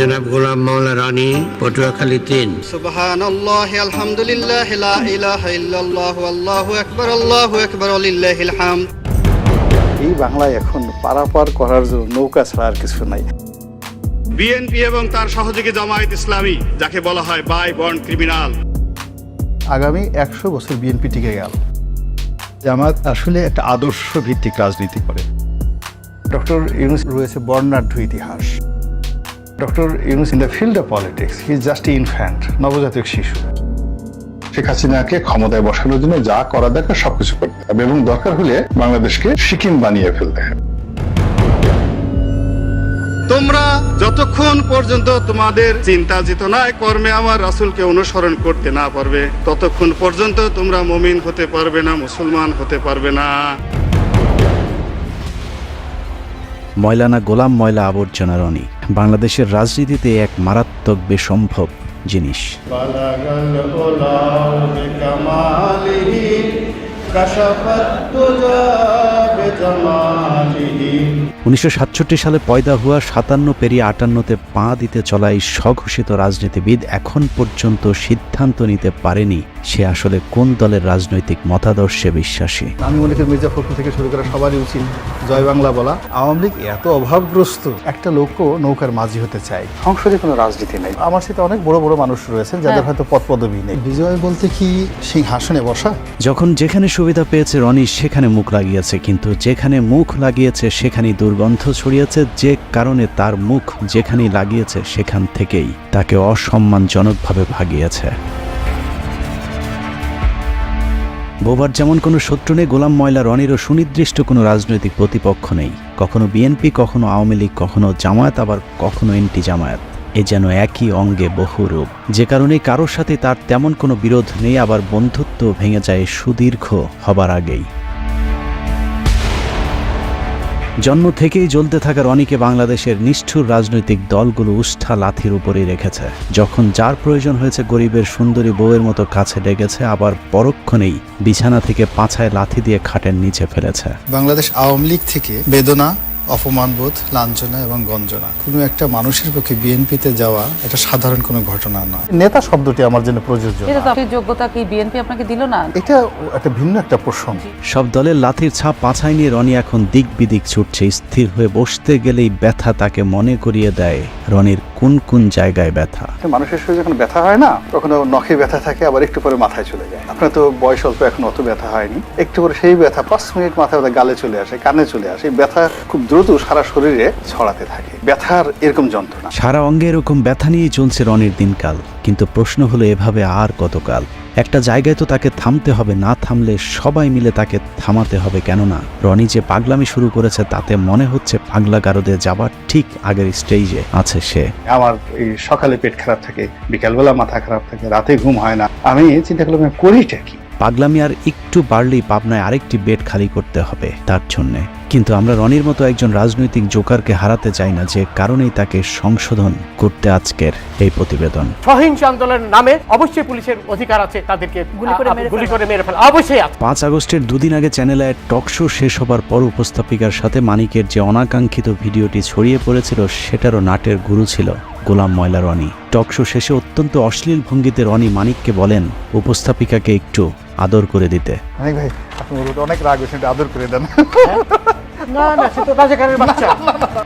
জনাব গোলাম মাওলা রানী, পটুয়াখালী ৩। সুবহানাল্লাহি আলহামদুলিল্লাহি লা ইলাহা ইল্লাল্লাহু আল্লাহু আকবার ওয়ালিল্লাহিল হামদ। এই বাংলায় এখন পারাপার করার জন্য নৌকা ছাড়া আর কিছু নাই। বিএনপি এবং তার সহযোগী জামায়াত ইসলামী, যাকে বলা হয় বাই বর্ন ক্রিমিনাল। আগামী ১০০ বছর বিএনপি টিকে গেল। জামাত আসলে একটা আদর্শ ভিত্তিক রাজনীতি করে। ডক্টর ইউনূস রয়েছে বর্ণাঢ্য ইতিহাস। Doctor Yunus in the field of politics he is just infant, নবজাতক শিশু। শেখ হাসিনাকে ক্ষমতায় বসানোর জন্য যা করা দরকার সবকিছু করতে হবে এবং দরকার হলে বাংলাদেশকে সিকিম বানিয়ে ফেলতে হবে। তোমরা যতক্ষণ পর্যন্ত তোমাদের চিন্তা চেতনায় কর্মে আমার রাসূলকে অনুসরণ করতে না পারবে, ততক্ষণ পর্যন্ত তোমরা মুমিন হতে পারবে না, মুসলমান হতে পারবে না। ময়লানা গোলাম ময়লা আবর্জনা রনি বাংলাদেশের রাজনীতিতে এক মারাত্মক বেসম্ভব জিনিস। 1967 সালে পয়দা হওয়া 57 পেরিয়ে 58-তে পা দিতে চলা এই স্বঘোষিত রাজনীতিবিদ এখন পর্যন্ত সিদ্ধান্ত নিতে পারেনি সে আসলে কোন দলের রাজনৈতিক মতাদর্শে বিশ্বাসী। আমি মনে করি মির্জা ফখরুল থেকে শুরু করে সবারই উচিত জয় বাংলা বলা। আওয়ামী লীগ এত অভাবগ্রস্ত, একটা লোকও নৌকার মাঝি হতে চায়। সংসদে কোনো রাজনীতি নেই। আমার সাথে অনেক বড় বড় মানুষ রয়েছেন যাদের হয়তো পদ পদবি নেই। বিজয় বলতে কি সিংহাসনে বসা? যখন যেখানে সুবিধা পেয়েছে রনি সেখানে মুখ লাগিয়েছে, কিন্তু যেখানে মুখ লাগিয়েছে সেখানেই দুর্গন্ধ ছড়িয়েছে। যে কারণে তার মুখ যেখানেই লাগিয়েছে সেখান থেকেই তাকে অসম্মানজনকভাবে ভাগিয়েছে। বোবার যেমন কোনো শত্রু নেই, গোলাম ময়লা রনিরও সুনির্দিষ্ট কোনো রাজনৈতিক প্রতিপক্ষ নেই। কখনো বিএনপি, কখনো আওয়ামী লীগ, কখনো জামায়াত, আবার কখনো এন্টি জামায়াত। এ যেন একই অঙ্গে বহু রূপ, যে কারণে কারোর সাথে তার তেমন কোনো বিরোধ নেই, আবার বন্ধুত্ব ভেঙে যায় সুদীর্ঘ হবার আগেই। জন্ম থেকেই জ্বলতে থাকা রনিকে বাংলাদেশের নিষ্ঠুর রাজনৈতিক দলগুলো উষ্ঠা লাথির উপরেই রেখেছে। যখন যার প্রয়োজন হয়েছে গরিবের সুন্দরী বউয়ের মতো কাছে ডেকেছে, আবার পরক্ষণেই বিছানা থেকে পাছায় লাথি দিয়ে খাটের নিচে ফেলেছে। বাংলাদেশ আওয়ামী লীগ থেকে বেদনা, অপমানবোধ, লাঞ্ছনা এবং গঞ্জনা কোনো একটা মানুষের পক্ষে বিএনপিতে যাওয়া এটা সাধারণ কোনো ঘটনা নয়। নেতা শব্দটি আমার জন্য প্রযোজ্য। এটা তো আপনার যোগ্যতা কি বিএনপি আপনাকে দিল না? এটা একটা ভিন্ন একটা প্রসঙ্গ। সব দলের লাথির ছাপ পাছায় নিয়ে রনি এখন দিক বিদিক ছুটছে। স্থির হয়ে বসতে গেলেই ব্যথা তাকে মনে করিয়ে দেয় রনির কোন কোন জায়গায় ব্যথা। মানুষের শরীরে যখন ব্যথা হয় না, কখনো নখে ব্যথা থাকে, আবার একটু পরে মাথায় চলে যায়। আপনার তো বয়স অল্প, এখন অত ব্যথা হয়নি। একটু পরে সেই ব্যথা 5 মিনিট মাথায় গালে চলে আসে, কানে চলে আসে। ব্যথা খুব দ্রুত সারা শরীরে ছড়াতে থাকে। ব্যথার এরকম যন্ত্রণা, সারা অঙ্গে এরকম ব্যথা নিয়েই চলছে রনির দিনকাল। কিন্তু প্রশ্ন হলো, এভাবে আর কতকাল? একটা জায়গায় তো তাকে থামতে হবে, না থামলে সবাই মিলে তাকে থামাতে হবে। কেননা রনি যে পাগলামি শুরু করেছে তাতে মনে হচ্ছে পাগলা গারদে যাবার ঠিক আগের স্টেজে আছে সে। আমার এই সকালে পেট খারাপ থাকে, বিকালবেলা মাথা খারাপ থাকে, রাতে ঘুম হয় না। আমি চিন্তা করলাম করিটা কি? পাগলামি আর একটু বাড়লেই পাবনায় আরেকটি বেড খালি করতে হবে তার জন্যে। কিন্তু আমরা রনির মতো একজন রাজনৈতিক জোকারকে হারাতে চাই না, যে কারণেই তাকে সংশোধন করতে আজকের এই প্রতিবেদন। সহিংস আন্দোলনের নামে অবশ্যই পুলিশের অধিকার আছে তাদেরকে গুলি করে মেরে ফেলা, অবশ্যই আছে। 5 আগস্টের দুদিন আগে চ্যানেলে টক শো শেষ হবার পর উপস্থাপিকার সাথে মানিকের যে অনাকাঙ্ক্ষিত ভিডিওটি ছড়িয়ে পড়েছিল সেটারও নাটের গুরু ছিল গোলাম ময়লা রনি। টক শো শেষে অত্যন্ত অশ্লীল ভঙ্গিতে রনি মানিককে বলেন উপস্থাপিকাকে একটু আদর করে দিতে। ভাই আপনি অনেক রাগ হয়েছেন, আদর করে দেন।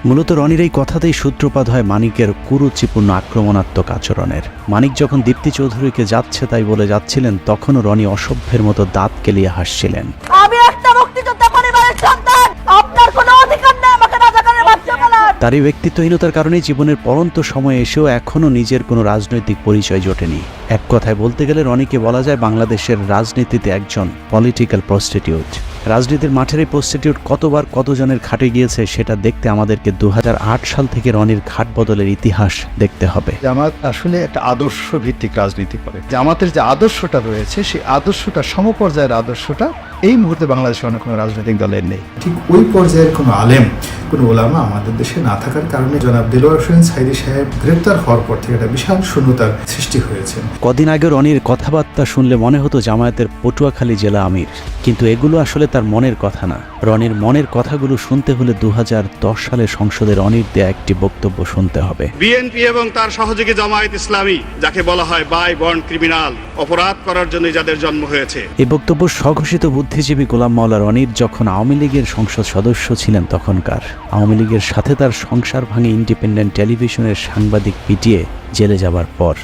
মূলত রনির এই কথাতেই সূত্রপাত হয় মানিকের কুরুচিপূর্ণ আক্রমণাত্মক আচরণের। মানিক যখন দীপ্তি চৌধুরীকে যাচ্ছে তাই বলে যাচ্ছিলেন, তখনও রনি অসভ্যের মতো দাঁত কেলিয়ে হাসছিলেন। আমি একটা মুক্তিযোদ্ধা পরিবারের সন্তান, আপনার কোনো অধিকার নেই আমাকে রাজাকারের বাচ্চা বলার। তার এই ব্যক্তিত্বহীনতার কারণে জীবনের পরন্ত সময়ে এসেও এখনও নিজের কোনো রাজনৈতিক পরিচয় জোটেনি। এক কথায় বলতে গেলে রনিকে বলা যায় বাংলাদেশের রাজনীতিতে একজন পলিটিক্যাল প্রস্টিটিউট। রাজনীতির মাঠের এই প্রস্টিটিউট কতবার কতজনের খাটে গিয়েছে সেটা দেখতে আমাদেরকে 2008 সাল থেকে রনির ঘাট বদলের ইতিহাস দেখতে হবে। জামাত আসলে একটা আদর্শ ভিত্তিক রাজনীতি করে। জামাতের যে আদর্শটা রয়েছে সেই আদর্শটা, সমপর্যায়ের আদর্শটা এই মুহূর্তে বাংলাদেশে অন্য কোনো রাজনৈতিক দলের নেই। ঠিক ওই পর্যায়ের কোনো আলেম, কোনো ওলামা আমাদের দেশে না থাকার কারণে জনাব দেলোয়ার হোসেন সাইদী সাহেব গ্রেপ্তার হওয়ার পর থেকে একটা বিশাল শূন্যতার সৃষ্টি হয়েছে। কদিন আগে রনির কথাবার্তা শুনলে মনে হতো জামায়াতের পটুয়াখালী জেলা আমির, কিন্তু এগুলো আসলে তার মনের কথা না। রনির মনের কথাগুলো শুনতে হলে 2010 সালে সংসদে রনির দেয়া একটি বক্তব্য শুনতে হবে। বিএনপি এবং তার সহযোগী জামায়াত ইসলামী, যাকে বলা হয় বাই বর্ন ক্রিমিনাল, অপরাধ করার জন্য যাদের জন্ম হয়েছে। এই বক্তব্য স্বঘোষিত বুদ্ধিজীবী গোলাম মাওলা রনির যখন আওয়ামী লীগের সংসদ সদস্য ছিলেন তখনকার। আওয়ামী লীগের সাথে তার সংসার ভাঙে ইন্ডিপেন্ডেন্ট টেলিভিশনের সাংবাদিক পিটিয়ে জেলে যাবার পর।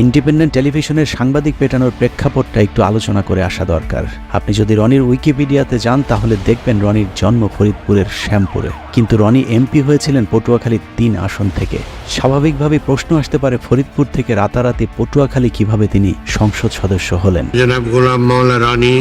ইন্ডিপেন্ডেন্ট টেলিভিশনের সাংবাদিক পেটানোর প্রেক্ষাপটটা একটু আলোচনা করে আসা দরকার। আপনি যদি রনির উইকিপিডিয়াতে যান তাহলে দেখবেন রনির জন্ম ফরিদপুরের শ্যামপুরে, কিন্তু রনি এমপি হয়েছিলেন পটুয়াখালী 3 আসন থেকে। স্বাভাবিকভাবে প্রশ্ন আসতে পারে ফরিদপুর থেকে রাতারাতি পটুয়াখালী কিভাবে তিনি সংসদ সদস্য হলেন। জনাব গোলাম মাওলা রনি,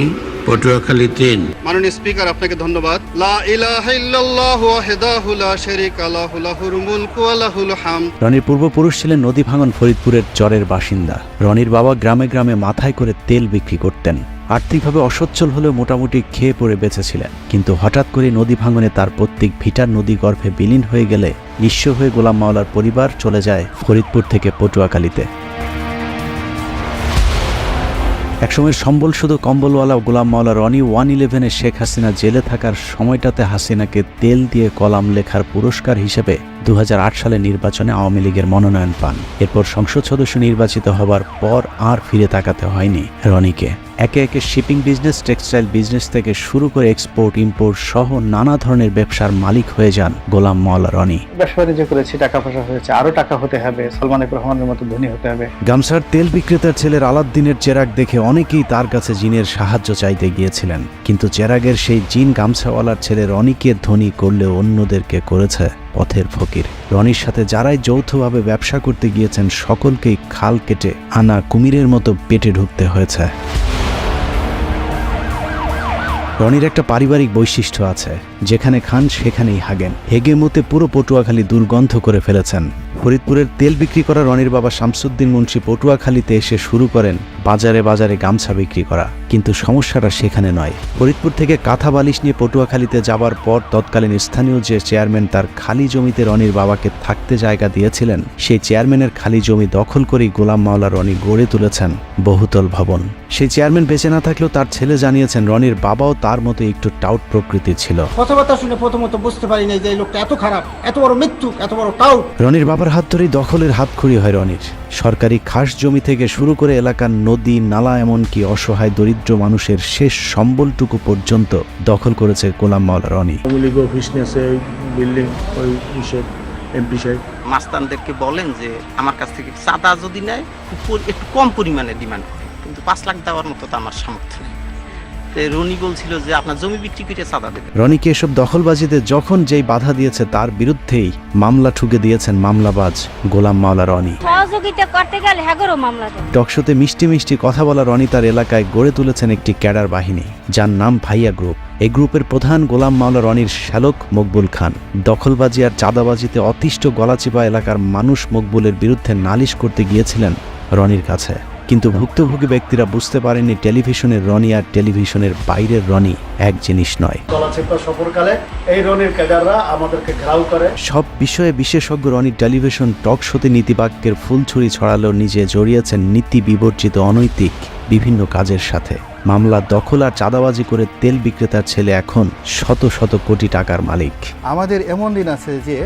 পটুয়াখালী 3। মাননীয় স্পিকার, আপনাকে ধন্যবাদ। লা ইলাহা ইল্লাল্লাহু ওয়াহদাহু লা শারীকা লাহু লাহুল মুলকু ওয়া লাহুল হামদ। রনির পূর্বপুরুষ ছিলেন নদী ভাঙন ফরিদপুরের চরের বাসিন্দা। রনির বাবা গ্রামে গ্রামে মাথায় করে তেল বিক্রি করতেন। আর্থিকভাবে অসচ্ছল হলেও মোটামুটি খেয়ে পড়ে বেঁচেছিলেন, কিন্তু হঠাৎ করে নদী ভাঙনে তার পৈতৃক ভিটার নদী গর্ভে বিলীন হয়ে গেলে নিঃস্ব হয়ে গোলাম মাওলার পরিবার চলে যায় ফরিদপুর থেকে পটুয়াখালীতে। একসময় সম্বল শুধু কম্বলওয়ালা গোলাম মাওলা রনি 111-এ শেখ হাসিনা জেলে থাকার সময়টাতে হাসিনাকে তেল দিয়ে কলাম লেখার পুরস্কার হিসেবে 2008 সালে নির্বাচনে আওয়ামী লীগের মনোনয়ন পান। এরপর সংসদ সদস্য নির্বাচিত হবার পর আর ফিরে তাকাতে হয়নি রনিকে। একে একে শিপিং বিজনেস, টেক্সটাইল বিজনেস থেকে শুরু করে এক্সপোর্ট ইম্পোর্ট সহ নানা ধরনের ব্যবসার মালিক হয়ে যান গোলাম মাওলা রনি। ব্যবসা বাণিজ্য করেছি, টাকা পয়সা হয়েছে, আরো টাকা হতে হবে, সালমান এফ রহমানের মতো ধনী হতে হবে। গামছার তেল বিক্রেতার ছেলের আলাদ্দিনের চেরাগ দেখে অনেকেই তার কাছে জিনের সাহায্য চাইতে গিয়েছিলেন, কিন্তু চেরাগের সেই জিন গামছাওয়ালার ছেলে রনিকে ধনী করলেও অন্যদেরকে করেছে পথের ফকির। রনির সাথে যারাই যৌথভাবে ব্যবসা করতে গিয়েছেন সকলকেই খাল কেটে আনা কুমিরের মতো পেটে ঢুকতে হয়েছে। রনির একটা পারিবারিক বৈশিষ্ট্য আছে, যেখানে খান সেখানেই হাগেন। হেগে মতে পুরো পটুয়াখালী দুর্গন্ধ করে ফেলেছেন। ফরিদপুরের তেল বিক্রি করা রনির বাবা শামসুদ্দিন মুন্সি পটুয়াখালীতে এসে শুরু করেন বাজারে বাজারে গামছা বিক্রি করা, কিন্তু সমস্যাটা সেখানে নয়। ফরিদপুর থেকে কাঁথা বালিশ নিয়ে পটুয়াখালীতে যাবার পর তৎকালীন স্থানীয় যে চেয়ারম্যান তার খালি জমিতে রনির বাবাকে থাকতে জায়গা দিয়েছিলেন, সেই চেয়ারম্যানের খালি জমি দখল করেই গোলাম মাওলা রনি গড়ে তুলেছেন বহুতল ভবন। সেই চেয়ারম্যান বেঁচে না থাকলেও তার ছেলে জানিয়েছেন রনির বাবাও তার মতো একটু টাউট প্রকৃতির ছিল। কথাবার্তা শুনে প্রথমত বুঝতে পারি নাই যে এই লোকটা এত খারাপ, এত বড় মৃত্যু, এত বড় টাউট। রনির বাবার হাত ধরেই দখলের হাতখড়ি হয় রনির। সরকারি খাস জমি থেকে শুরু করে এলাকার নদী নালা, এমনকি অসহায় দরিদ্র মানুষের শেষ সম্বলটুকু পর্যন্ত দখল করেছে গোলাম মাওলা রনি। মাস্তানদেরকে বলেন যে আমার কাছ থেকে চাঁদা যদি নেয় একটু কম পরিমাণে ডিমান্ড করে, কিন্তু 5 লাখ দেওয়ার মতো তো আমার সামর্থ্য নেই। রনি বলছিল যে আপনার জমি বিক্রি করে চাঁদা দেবে। রনিকে এসব দখলবাজিতে যখন যেই বাধা দিয়েছে তার বিরুদ্ধেই মামলা ঠুকে দিয়েছেন মামলাবাজ গোলাম মাওলা রনি। সহযোগিতা করতে গেলে হ্যাগরও মামলা দেয়। টকশোতে মিষ্টি মিষ্টি কথা বলা রনি তার এলাকায় গড়ে তুলেছেন একটি ক্যাডার বাহিনী, যার নাম ভাইয়া গ্রুপ। এই গ্রুপের প্রধান গোলাম মাওলা রনির শ্যালক মকবুল খান। দখলবাজি আর চাঁদাবাজিতে অতিষ্ঠ গলাচিপা এলাকার মানুষ মকবুলের বিরুদ্ধে নালিশ করতে গিয়েছিলেন রনির কাছে, কিন্তু ভুক্তভোগী ব্যক্তিরা বুঝতে পারেননি টেলিভিশনের রনি আর টেলিভিশনের বাইরের রনি এক জিনিস নয়। সব বিষয়ে বিশেষজ্ঞ রনি টেলিভিশন টক শোতে নীতিবাক্যের ফুলছুরি ছড়ালেও নিজে জড়িয়েছেন নীতি বিবর্জিত অনৈতিক বিভিন্ন কাজের সাথে। মামলা দখল আর চাঁদাবাজি করে তেল বিক্রেতার ছেলে এখন শত শত কোটি টাকার মালিক। আমাদের এমন দিন আছে যে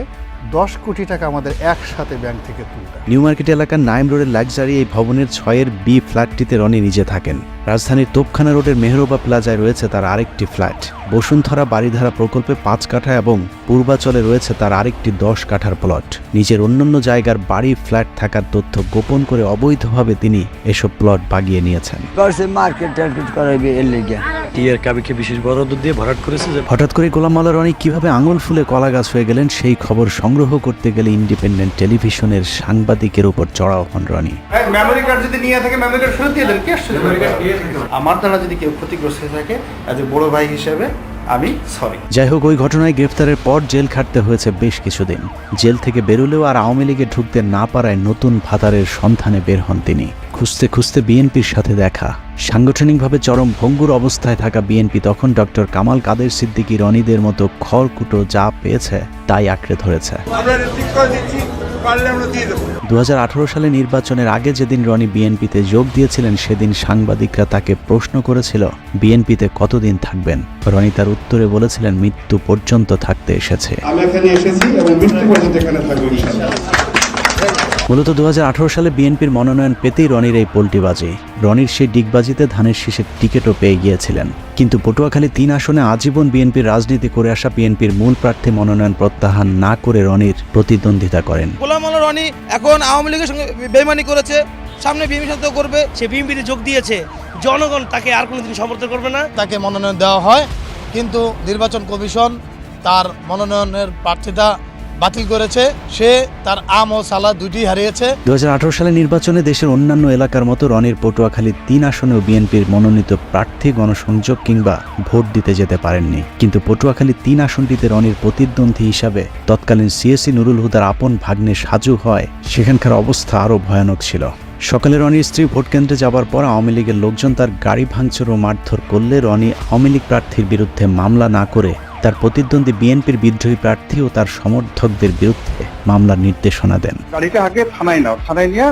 10 কোটি টাকা আমাদের একসাথে ব্যাংক থেকে তুলতে। নিউ মার্কেট এলাকার নাইম রোডের লাক্সারি এই ভবনের 6-এর বি ফ্ল্যাটটিতে রনি নিজে থাকেন। রাজধানীর তোপখানা রোডের মেহরোবা প্লাজায় রয়েছে তার আরেকটি ফ্ল্যাট। বসুন্ধরা বাড়িধারা প্রকল্পে 5 কাঠা এবং পূর্বাচলে রয়েছে তার আরেকটি 10 কাঠার প্লট। নিজের অন্যান্য জায়গার বাড়ি ফ্ল্যাট থাকার তথ্য গোপন করে অবৈধভাবে তিনি এসব প্লট বাগিয়ে নিয়েছেন। হঠাৎ করে গোলাম মাওলা রনি কিভাবে আঙুল ফুলে কলা গাছ হয়ে গেলেন সেই খবর সংগ্রহ করতে গেলে ইন্ডিপেন্ডেন্ট টেলিভিশনের সাংবাদিকের উপর চড়াও হন রনি। মেমোরি কার্ড যদি নিয়ে থাকে মেমোরি কার্ড ফেরত দিয়ে দেন। কি আসছে মেমোরি কার্ড? আমার দ্বারা যদি কেউ ক্ষতিগ্রস্ত হয়ে থাকে এজ এ বড় ভাই হিসেবে আমি সরি। যাই হোক, ওই ঘটনায় গ্রেফতারের পর জেল খাটতে হয়েছে বেশ কিছুদিন। জেল থেকে বেরোলেও আর আওয়ামী লীগে ঢুকতে না পারায় নতুন ভাতারের সন্ধানে বের হন তিনি। খুঁজতে খুঁজতে বিএনপির সাথে দেখা। সাংগঠনিকভাবে চরম ভঙ্গুর অবস্থায় থাকা বিএনপি তখন ডক্টর কামাল কাদের সিদ্দিকী রনিদের মতো খড়কুটো যা পেয়েছে তাই আঁকড়ে ধরেছে। 2018 সালে নির্বাচনের আগে যেদিন রনি বিএনপিতে যোগ দিয়েছিলেন সেদিন সাংবাদিকরা তাকে প্রশ্ন করেছিল বিএনপিতে কতদিন থাকবেন। রনি তার উত্তরে বলেছিলেন মৃত্যু পর্যন্ত থাকতে এসেছে। আমি এখানে এসেছি এবং মৃত্যু পর্যন্ত এখানে থাকবো ইনশাআল্লাহ। মূলত 2018 সালে বিএনপির মনোনয়ন পেতেই রনির এই পোল্টিবাজি। রনির সেই ডিগবাজিতে ধানের শীষের টিকিটও পেয়ে গিয়েছিলেন, কিন্তু পটুয়াখালী 3 আসনে আজীবন বিএনপির রাজনীতি করে আসা বিএনপির মূল প্রার্থী মনোনয়ন প্রত্যাহার না করে রনির প্রতিদ্বন্দ্বিতা করেন। গোলাম মাওলা রনি এখন আওয়ামী লীগের সঙ্গে বেইমানি করেছে, সামনে বিএনপির সাথে করবে। সে বিএনপিতে যোগ দিয়েছে, জনগণ তাকে আর কোনোদিন সমর্থন করবে না। তাকে মনোনয়ন দেওয়া হয়, কিন্তু নির্বাচন কমিশন তার মনোনয়নের প্রার্থিতা বাতিল করেছে। সে তার আম ও সালা দুটি হারিয়েছে। 2018 সালে নির্বাচনে দেশের অন্যান্য এলাকার মতো রনির পটুয়াখালী 3 আসনেও বিএনপির মনোনীত প্রার্থী গণসংযোগ কিংবা ভোট দিতে যেতে পারেননি। কিন্তু পটুয়াখালী 3 আসনটিতে রনির প্রতিদ্বন্দ্বী হিসাবে তৎকালীন সিএসি নুরুল হুদার আপন ভাগ্নে সাজু হয় সেখানকার অবস্থা আরও ভয়ানক ছিল। সকালে রনির স্ত্রী ভোটকেন্দ্রে যাবার পর আওয়ামী লীগের লোকজন তার গাড়ি ভাঙচুর ও মারধর করলে রনি আওয়ামী লীগ প্রার্থীর বিরুদ্ধে মামলা না করে তার প্রতিদ্বন্দ্বী বিএনপির বিদ্রোহী প্রার্থী ও তার সমর্থকদের বিরুদ্ধে মামলার নির্দেশনা দেন। গাড়িটা আগে থানায় নাও, থানায় নিয়ে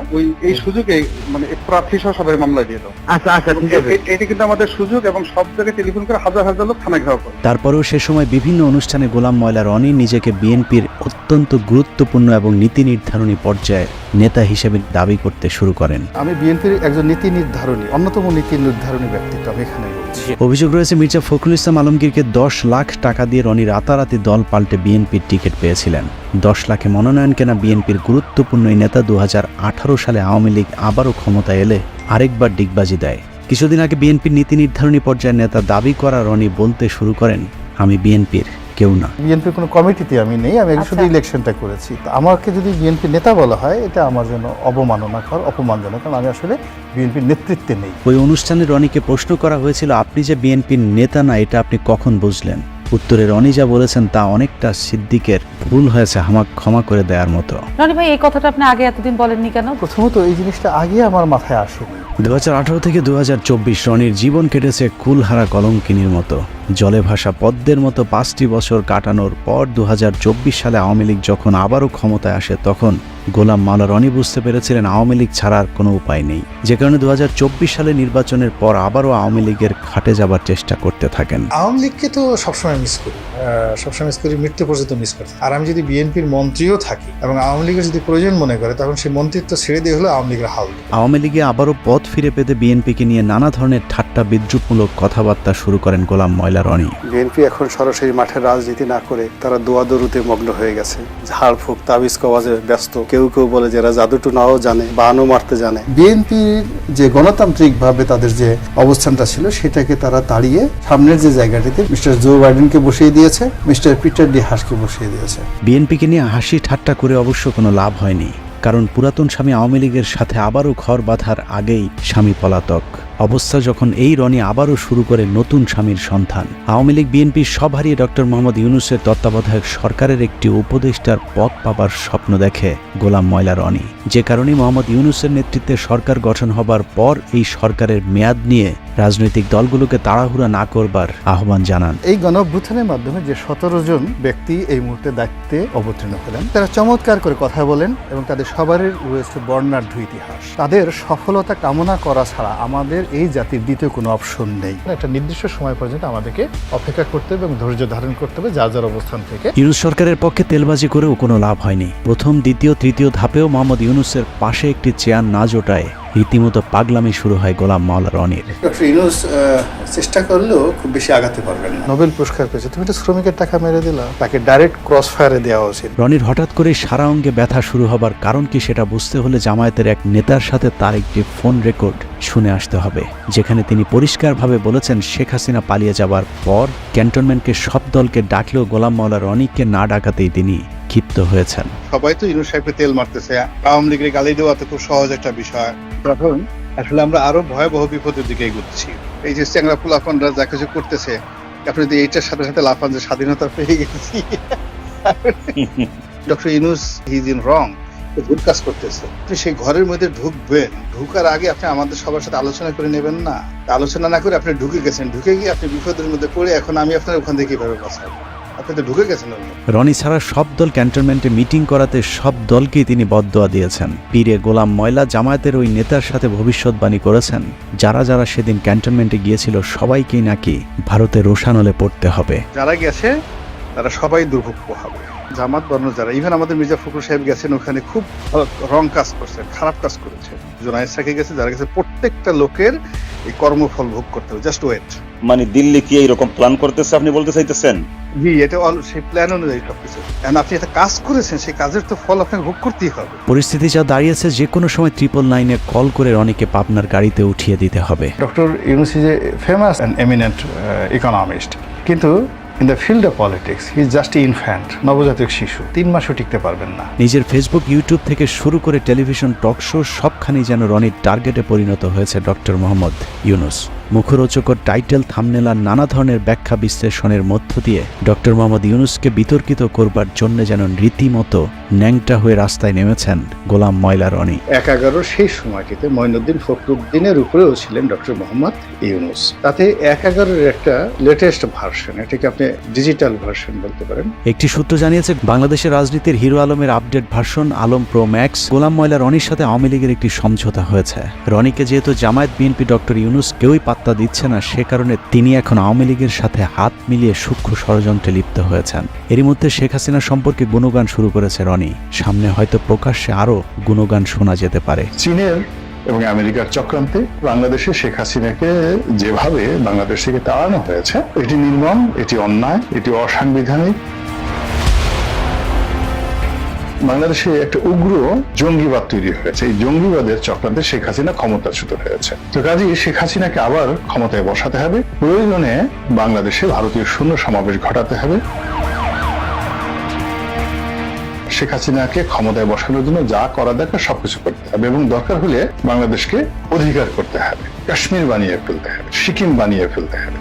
এই সুযোগে মানে প্রার্থী সহ সবাই মামলা দিয়ে দাও। আচ্ছা ঠিক আছে, এটা কিন্তু আমাদের সুযোগ এবং সব জায়গায় টেলিফোন করে হাজার হাজার লোক থানায় ঘেরাও করে। তারপরেও সে সময় বিভিন্ন অনুষ্ঠানে গোলাম ময়লা রনি নিজেকে বিএনপির অত্যন্ত গুরুত্বপূর্ণ এবং নীতি নির্ধারণী পর্যায়ে নেতা হিসেবে দাবি করতে শুরু করেন। আমি বিএনপির একজন নীতি নির্ধারণী, অন্যতম নীতি নির্ধারণী ব্যক্তিত্ব আমি এখানে বলছি। অভিযোগ রয়েছে মির্জা ফখরুল ইসলাম আলমগীরকে 10 লাখ টাকা দিয়ে রনি রাতারাতি দল পাল্টে বিএনপির টিকিট পেয়েছিলেন। 10 লাখে মনোনয়ন কেনা বিএনপির গুরুত্বপূর্ণ এই নেতা 2018 সালে আওয়ামী লীগ আবারও ক্ষমতায় এলে আরেকবার ডিগবাজি দেয়। কিছুদিন আগে বিএনপির নীতি নির্ধারণী পর্যায়ের নেতা দাবি করা রনি বলতে শুরু করেন, আমি বিএনপির কেউ না। বিএনপির কোনো কমিটিতে আমি নেই, আমি শুধু ইলেকশনটা করেছি। আমাকে যদি বিএনপি নেতা বলা হয় এটা আমার জন্য অবমাননাকর, অপমানজনক, কারণ আমি আসলে বিএনপির নেতৃত্বে নেই। ওই অনুষ্ঠানে রনিকে প্রশ্ন করা হয়েছিল, আপনি যে বিএনপির নেতা না এটা আপনি কখন বুঝলেন? উত্তরে রনি যা বলেছেন তা অনেকটা সিদ্দিকের ভুল হয়েছে আমাকে ক্ষমা করে দেওয়ার মতো। রনি ভাই, এই কথাটা আপনি আগে এতদিন বলেননি কেন? প্রথমত এই জিনিসটা আগে আমার মাথায় আসেনি। 2018 থেকে 2024 রনির জীবন কেটেছে কুলহারা কলঙ্কিনীর মতো। জলে ভাসা পদ্মের মতো 5টি বছর কাটানোর পর 2024 সালে আওয়ামী লীগ যখন আবারও ক্ষমতায় আসে তখন গোলাম মাওলা রনি বুঝতে পেরেছিলেন আওয়ামী লীগ ছাড়ার কোনো উপায় নেই, যে কারণে 2024 সালে নির্বাচনের পর আবারও আওয়ামী লীগের খাটে যাবার চেষ্টা করতে থাকেন। আওয়ামী লীগকে তো সবসময় মিস করি, মৃত্যু পর্যন্ত মিস করি। আর আমি যদি বিএনপির মন্ত্রীও থাকি এবং আওয়ামী লীগের যদি প্রয়োজন মনে করে তখন সেই মন্ত্রিত্ব ছেড়ে দিয়ে হলো আওয়ামী লীগের হাল। আওয়ামী লীগে আবারও পথ ফিরে পেতে বিএনপিকে নিয়ে নানা ধরনের ঠাট্টা বিদ্রুপমূলক কথাবার্তা শুরু করেন গোলাম ময়লা রনি। বিএনপি এখন সরাসরি মাঠের রাজনীতি না করে তারা দোয়াদরুতে মগ্ন হয়ে গেছে, ঝাড়ফুঁক তাবিজ কওয়াজে ব্যস্ত। কেউ কেউ বলে যারা জাদুটু নাও জানে, বানও মারতে জানে। বিএনপির যে গণতান্ত্রিক ভাবে তাদের যে অবস্থানটা ছিল সেটাকে তারা তাড়িয়ে সামনের যে জায়গাটিতে মিস্টার জো বাইডেনকে বসিয়ে দিয়েছে, মিস্টার পিটার ডি হাসকে বসিয়ে দিয়েছে। বিএনপিকে নিয়ে হাসি ঠাট্টা করে অবশ্য কোনো লাভ হয়নি, কারণ পুরাতন স্বামী আওয়ামী লীগের সাথে আবারও ঘর বাঁধার আগেই স্বামী পলাতক অবস্থা যখন এই রনি আবারও শুরু করে নতুন স্বামীর সন্ধান। আওয়ামী লীগ বিএনপির সব হারিয়ে ডক্টর মোহাম্মদ ইউনূসের তত্ত্বাবধায়ক সরকারের একটি উপদেষ্টার পদ পাবার স্বপ্ন দেখে গোলাম ময়লা রনি, যে কারণে মোহাম্মদ ইউনূসের নেতৃত্বে সরকার গঠন হবার পর এই সরকারের মেয়াদ নিয়ে রাজনৈতিক দলগুলোকে তাড়াহুড়া না করবার আহ্বান জানান। এই গণঅভ্যুত্থানের মাধ্যমে যে 17 জন ব্যক্তি এই মুহূর্তে দায়িত্বে অবতীর্ণ হলেন, তারা চমৎকার করে কথা বলেন এবং তাদের সবারই রয়েছে বর্ণাঢ্য ইতিহাস। তাদের সফলতা কামনা করা ছাড়া আমাদের এই জাতির দ্বিতীয় কোনো অপশন নেই। একটা নির্দিষ্ট সময় পর্যন্ত আমাদেরকে অপেক্ষা করতে হবে এবং ধৈর্য ধারণ করতে হবে যার যার অবস্থান থেকে। ইউনূস সরকারের পক্ষে তেলবাজি করেও কোনো লাভ হয়নি। প্রথম, দ্বিতীয়, তৃতীয় ধাপেও মোহাম্মদ ইউনূসের পাশে একটি চেয়ার না জোটায় রীতিমতো পাগলামি শুরু হয় গোলাম মাওলা রনির। ডক্টর ইউনূস চেষ্টা করলেও খুব বেশি আগাতে পারবেন না। নোবেল পুরস্কার পেয়েছে, তুমি তো শ্রমিকের টাকা মেরে দিলা, তাকে ডাইরেক্ট ক্রস ফায়ারে দেওয়া উচিত। রনির হঠাৎ করে সারা অঙ্গে ব্যথা শুরু হবার কারণ কি সেটা বুঝতে হলে জামায়াতের এক নেতার সাথে তার একটি ফোন রেকর্ড শুনে আসতে হবে, যেখানে তিনি পরিষ্কারভাবে বলেছেন শেখ হাসিনা পালিয়ে যাবার পর ক্যান্টনমেন্টকে সব দলকে ডাকলেও গোলাম মাওলা রনিকে না ডাকাতেই তিনি ক্ষিপ্ত হয়েছেন। সবাই তো ইউনূস সাহেবকে তেল মারতেছে, আওয়ামী লীগের গালি দেওয়া তো খুব সহজ একটা বিষয়। তখন আসলে আমরা আরো ভয়াবহ বিপদের দিকে এগোচ্ছি। এই যে চ্যাংরা পোলাপানরা যা কিছু করতেছে, আপনি যদি এইটার সাথে সাথে লাফান যে স্বাধীনতা পেয়ে গেছি, doctor Yunus he is in wrong, ভুল কাজ করতেছে। আপনি সেই ঘরের মধ্যে ঢুকবেন, ঢুকার আগে আপনি আমাদের সবার সাথে আলোচনা করে নেবেন না। আলোচনা না করে আপনি ঢুকে গেছেন, ঢুকে গিয়ে আপনি বিপদের মধ্যে পড়ে এখন আমি আপনার ওখান থেকে কিভাবে বাঁচাবো? আপনি তো ঢুকে গেছেন ওর মধ্যে। রনি ছাড়া সব দল ক্যান্টনমেন্টে মিটিং করাতে সব দলকেই তিনি বদদোয়া দিয়েছেন। পীরে গোলাম ময়লা জামায়াতের ওই নেতার সাথে ভবিষ্যৎবাণী করেছেন, যারা যারা সেদিন ক্যান্টনমেন্টে গিয়েছিল সবাইকেই নাকি ভারতে রোশানলে পড়তে হবে। যারা গেছে তারা সবাই দুর্ভোগ পোহাবে। জামাত বর্ণ যারা, ইভেন আমাদের মির্জা ফখরুল সাহেব গেছেন, ওখানে খুব রং কাজ করছে, খারাপ কাজ করেছে। জোনায়েদ সাকি গেছে, যারা গেছে প্রত্যেকটা লোকের এই কর্মফল ভোগ করতে হবে। Just wait. মানে দিল্লি কি এইরকম প্ল্যান করতেছে আপনি বলতে চাইতেছেন? জি, এটা সেই প্ল্যান অনুযায়ী সবকিছু। এখন আপনি একটা কাজ করেছেন, সেই কাজের তো ফল আপনাকে ভোগ করতেই হবে। পরিস্থিতি যা দাঁড়িয়েছে, যে কোনো সময় 999-এ কল করে রনিকে পাবনার গাড়িতে উঠিয়ে দিতে হবে। Doctor Yunus is a famous and eminent economist, কিন্তু in the field of politics he is just infant, নবজাতক শিশু, 3 মাসও টিকতে পারবেন না। নিজের ফেসবুক, ইউটিউব থেকে শুরু করে টেলিভিশন টক শো সবখানেই যেন রনির টার্গেটে পরিণত হয়েছে ডক্টর মোহাম্মদ ইউনূস। মুখরোচকর টাইটেল, থাম্বনেল আর নানা ধরনের ব্যাখ্যা বিশ্লেষণের মধ্য দিয়ে ডক্টর মোহাম্মদ ইউনূসকে বিতর্কিত করবার জন্য যেন রীতিমতো ন্যাংটা হয়ে রাস্তায় নেমেছেন গোলাম ময়লা রনি। 11 সেই সময়টিতে মঈনুদ্দিন ফখরুদ্দিনের উপরেও ছিলেন ডক্টর মোহাম্মদ ইউনূস। তাতে 11-এর একটা লেটেস্ট ভার্সন, এটাকে আপনি ডিজিটাল ভার্সন বলতে পারেন। একটি সূত্র জানিয়েছে, বাংলাদেশের রাজনীতির হিরো আলমের update version Alom pro max Golam ময়লা রনির সাথে আওয়ামী লীগের একটি সমঝোতা হয়েছে। রনিকে যেহেতু জামায়াত, বিএনপি, ডক্টর ইউনূস কেউই পাত্তা দিচ্ছে না, সে কারণে তিনি এখন আওয়ামী লীগের সাথে হাত মিলিয়ে সূক্ষ্ম ষড়যন্ত্রে লিপ্ত হয়েছেন। এরই মধ্যে শেখ হাসিনা সম্পর্কে গুণগান শুরু করেছে রনি। সামনে হয়তো প্রকাশ্যে আরও গুণগান শোনা যেতে পারে। চীনের এবং আমেরিকার চক্রান্তে বাংলাদেশে শেখ হাসিনাকে যেভাবে বাংলাদেশ থেকে তাড়ানো হয়েছে, এটি নির্মম, এটি অন্যায়, এটি অসাংবিধানিক। বাংলাদেশে একটা উগ্র জঙ্গিবাদ তৈরি হয়েছে। এই জঙ্গিবাদের চক্রান্তে শেখ হাসিনা ক্ষমতাচ্যুত হয়েছে। তো কাজেই শেখ হাসিনাকে আবার ক্ষমতায় বসাতে হবে। প্রয়োজনে বাংলাদেশে ভারতীয় সৈন্য সমাবেশ ঘটাতে হবে। শেখ হাসিনাকে ক্ষমতায় বসানোর জন্য যা করা দরকার সবকিছু করতে হবে, এবং দরকার হলে বাংলাদেশকে অধিকার করতে হবে, কাশ্মীর বানিয়ে ফেলতে হবে, সিকিম বানিয়ে ফেলতে হবে।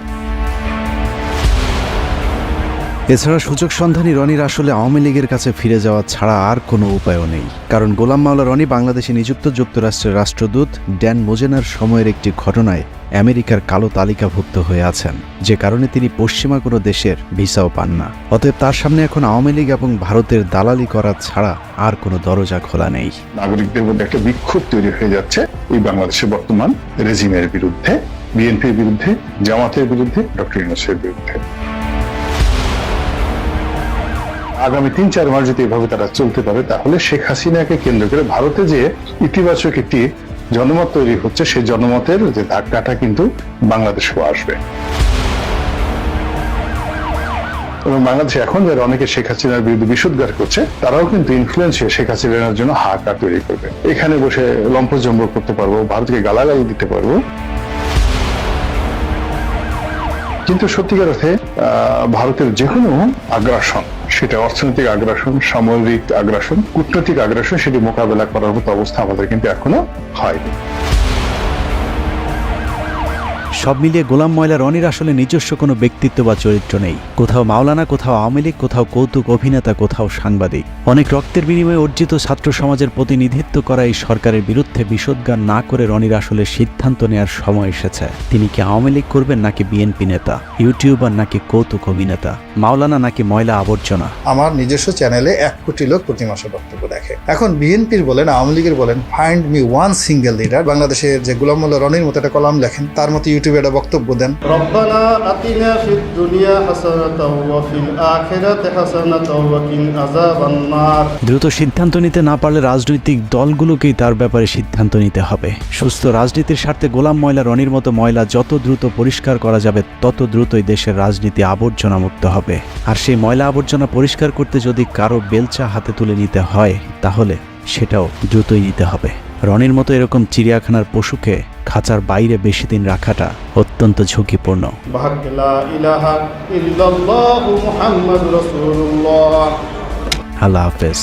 এছাড়া সুযোগ সন্ধানী রনির আসলে আওয়ামী লীগের কাছে ফিরে যাওয়া ছাড়া আর কোনো উপায়ও নেই। কারণ গোলাম মাওলা রনি বাংলাদেশে নিযুক্ত যুক্তরাষ্ট্রের রাষ্ট্রদূত ড্যান মোজেনার সময়ের একটি ঘটনায় আমেরিকার কালো তালিকাভুক্ত হয়ে আছেন, যে কারণে তিনি পশ্চিমা কোনো দেশের ভিসাও পান না। অতএব তার সামনে এখন আওয়ামী লীগ এবং ভারতের দালালি করা ছাড়া আর কোনো দরজা খোলা নেই। নাগরিকদের মধ্যে একটা বিক্ষোভ তৈরি হয়ে যাচ্ছে এই বাংলাদেশের বর্তমান রেজিমের বিরুদ্ধে, বিএনপির বিরুদ্ধে, জামাতের বিরুদ্ধে, ডক্টর ইউনূসের বিরুদ্ধে। আগামী 3-4 মাস যদি এভাবে তারা চলতে পারে, তাহলে শেখ হাসিনাকে কেন্দ্র করে ভারতে যে ইতিবাচক একটি জনমত তৈরি হচ্ছে, সেই জনমতের যে ধাক্কাটা কিন্তু বাংলাদেশেও আসবে। এবং বাংলাদেশে এখন যারা অনেকে শেখ হাসিনার বিরুদ্ধে বিষোদ্গার করছে, তারাও কিন্তু ইনফ্লুয়েন্স হয়ে শেখ হাসিনার জন্য হাহাকার তৈরি করবে। এখানে বসে লম্পজম্ব করতে পারবো, ভারতকে গালাগালি দিতে পারবো। কিন্তু সত্যিকার অর্থে ভারতের যে কোনো আগ্রাসন, সেটা অর্থনৈতিক আগ্রাসন, সামরিক আগ্রাসন, কূটনৈতিক আগ্রাসন, সেটি মোকাবেলা করার মতো অবস্থা আমাদের কিন্তু এখনো হয়নি। সব মিলিয়ে গোলাম ময়লা রনির আসলে নিজস্ব কোনো ব্যক্তিত্ব বা চরিত্র নেই। কোথাও মাওলানা, কোথাও আওয়ামী লীগ, কোথাও কৌতুক অভিনেতা, কোথাও সাংবাদিক। অনেক রক্তের বিনিময়ে অর্জিত ছাত্র সমাজের প্রতিনিধিত্ব করা এই সরকারের বিরুদ্ধে বিষোদ্গার না করে রনির আসলে সিদ্ধান্ত নেওয়ার সময় এসেছে। তিনি কি আওয়ামী লীগ করবেন, নাকি বিএনপি নেতা, ইউটিউবার নাকি কৌতুক অভিনেতা, মাওলানা নাকি ময়লা আবর্জনা? আমার নিজস্ব চ্যানেলে 1 কোটি লোক প্রতি মাসে বক্তব্য দেখে। এখন বিএনপির বলেন, আওয়ামী লীগের বলেন, find me one single leader বাংলাদেশের যে গোলাম ময়লা রনির মতো একটা কলাম লেখেন, তার মতো ইউটিউবে একটা বক্তব্য দেন। রব্বানা আতিনা ফিদ দুনিয়া হাসানাতাও ওয়া ফিল আখিরাতি হাসানাতাও ওয়া কিনা আযাবান নার। দ্রুত সিদ্ধান্ত নিতে না পারলে রাজনৈতিক দলগুলোকেই তার ব্যাপারে সিদ্ধান্ত নিতে হবে। সুস্থ রাজনীতির স্বার্থে গোলাম ময়লা রনির মতো ময়লা যত দ্রুত পরিষ্কার করা যাবে, তত দ্রুতই দেশের রাজনীতি আবর্জনা মুক্ত হবে। আর সেই ময়লা আবর্জনা পরিষ্কার করতে যদি কারো বেলচা হাতে তুলে নিতে হয়, তাহলে সেটাও দ্রুতই নিতে হবে। রনির মতো এরকম চিড়িয়াখানার পশুকে খাঁচার বাইরে বেশি দিন রাখাটা অত্যন্ত ঝুঁকিপূর্ণ। আল্লাহ হাফেজ।